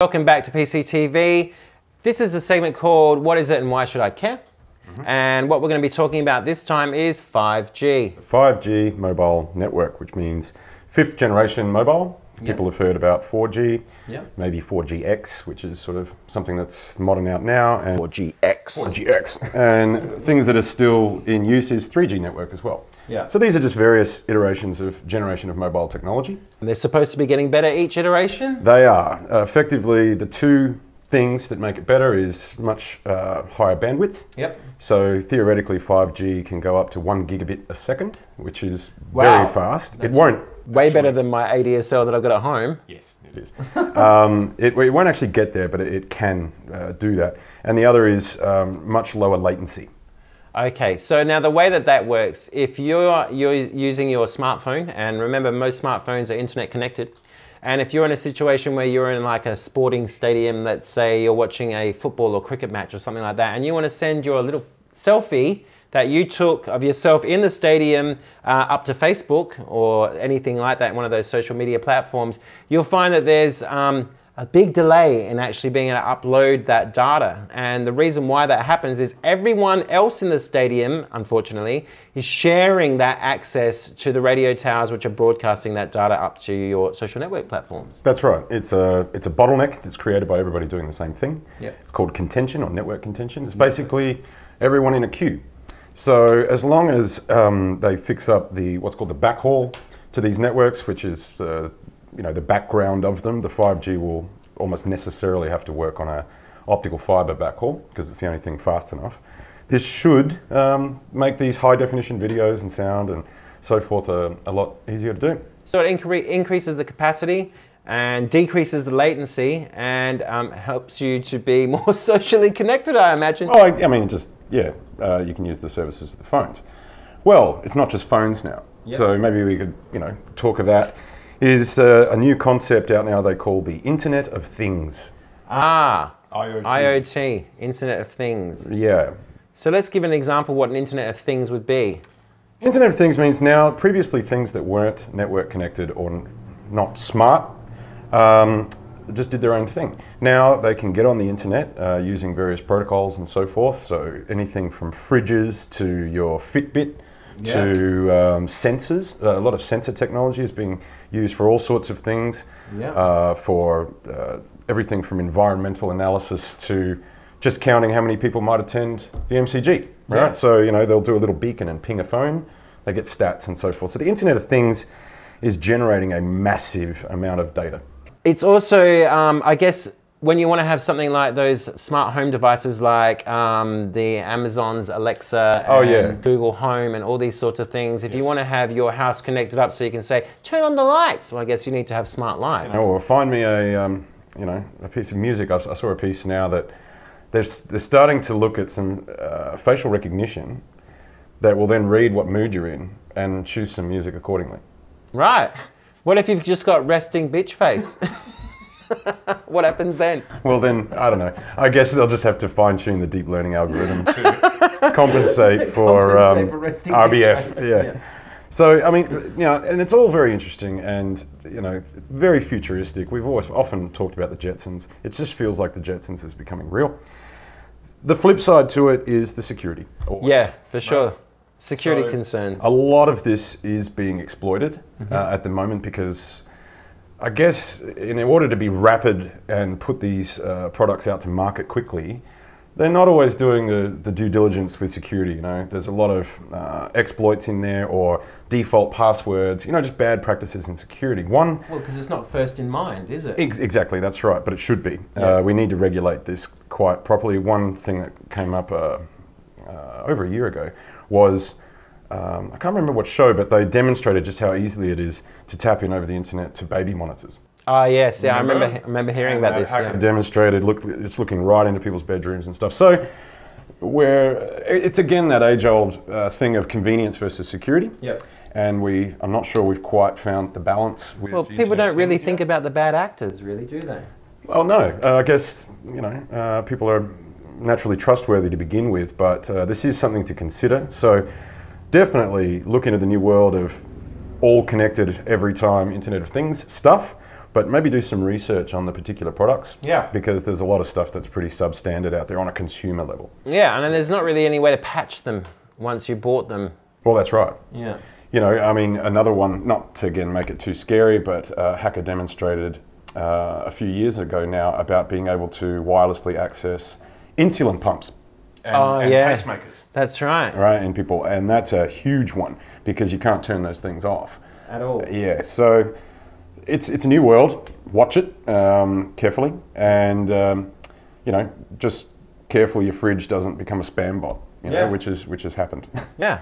Welcome back to PCTV. This is a segment called What Is It and Why Should I Care? And what we're going to be talking about this time is 5G. 5G mobile network, which means 5th generation mobile. People have heard about 4G, maybe 4GX, which is sort of something that's modern out now, and 4GX. And things that are still in use is 3G network as well. So these are just various iterations of generation of mobile technology. And they're supposed to be getting better each iteration? They are. Effectively, the two things that make it better is much higher bandwidth. So theoretically, 5G can go up to 1 gigabit a second, which is very fast. That's it won't. Way better than my ADSL that I've got at home. Yes, it is. It won't actually get there, but it can do that. And the other is much lower latency. Okay, so now the way that works, if you're using your smartphone, and remember most smartphones are internet connected, and if you're in a situation where you're in like a sporting stadium, let's say you're watching a football or cricket match or something like that, and you want to send your little selfie that you took of yourself in the stadium up to Facebook or anything like that, one of those social media platforms, you'll find that there's a big delay in actually being able to upload that data. And the reason why that happens is everyone else in the stadium, unfortunately, is sharing that access to the radio towers which are broadcasting that data up to your social network platforms. That's right. It's a bottleneck that's created by everybody doing the same thing. It's called contention or network contention. It's basically everyone in a queue. So as long as they fix up what's called the backhaul to these networks, which is the background of them, the 5G will almost necessarily have to work on an optical fiber backhaul because it's the only thing fast enough. This should make these high definition videos and sound and so forth a lot easier to do. So it increases the capacity and decreases the latency and helps you to be more socially connected, I imagine. Oh, I mean, you can use the services of the phones. Well, it's not just phones now. So maybe we could, talk of that. Is a new concept out now they call the Internet of Things. IoT, Internet of Things. Yeah. So let's give an example what an Internet of Things would be. Internet of Things means now, previously things that weren't network connected or not smart, just did their own thing. Now they can get on the internet using various protocols and so forth. So anything from fridges to your Fitbit to sensors. A lot of sensor technology is being used for all sorts of things, for everything from environmental analysis to just counting how many people might attend the MCG, right? So, they'll do a little beacon and ping a phone, they get stats and so forth. So the Internet of Things is generating a massive amount of data. It's also, I guess, when you want to have something like those smart home devices like the Amazon's Alexa and Google Home and all these sorts of things, if you want to have your house connected up so you can say, turn on the lights, well, I guess you need to have smart lights. Or find me a piece of music. I saw a piece now that they're starting to look at some facial recognition that will then read what mood you're in and choose some music accordingly. Right. What if you've just got resting bitch face? What happens then? Well then, I don't know. I guess they'll just have to fine-tune the deep learning algorithm to compensate for RBF. So, I mean, and it's all very interesting and, very futuristic. We've often talked about the Jetsons. It just feels like the Jetsons is becoming real. The flip side to it is the security. Always. Yeah, for sure. Right. Security concerns. A lot of this is being exploited at the moment because I guess in order to be rapid and put these products out to market quickly, they're not always doing the due diligence with security. There's a lot of exploits in there or default passwords, just bad practices in security. Well, because it's not first in mind, is it? Exactly, that's right, but it should be. We need to regulate this quite properly. One thing that came up over a year ago was, I can't remember what show, but they demonstrated just how easily it is to tap in over the internet to baby monitors. Oh yes, I remember hearing about this. Demonstrated, it's looking right into people's bedrooms and stuff. So, it's again that age-old thing of convenience versus security. And I'm not sure we've quite found the balance. Well, people don't really think about the bad actors, really, do they? Well, no. I guess people are naturally trustworthy to begin with, but this is something to consider. So, definitely look into the new world of all connected every time Internet of Things stuff. but maybe do some research on the particular products. Yeah. Because there's a lot of stuff that's pretty substandard out there on a consumer level. Yeah, and then there's not really any way to patch them once you bought them. Well, that's right. Yeah. You know, I mean, another one, not to again make it too scary, but a hacker demonstrated a few years ago now about being able to wirelessly access insulin pumps and pacemakers. That's right. Right, in people, and that's a huge one because you can't turn those things off. At all. Yeah, so it's a new world. Watch it carefully, and you know, just careful your fridge doesn't become a spam bot. You know, which has happened. Yeah.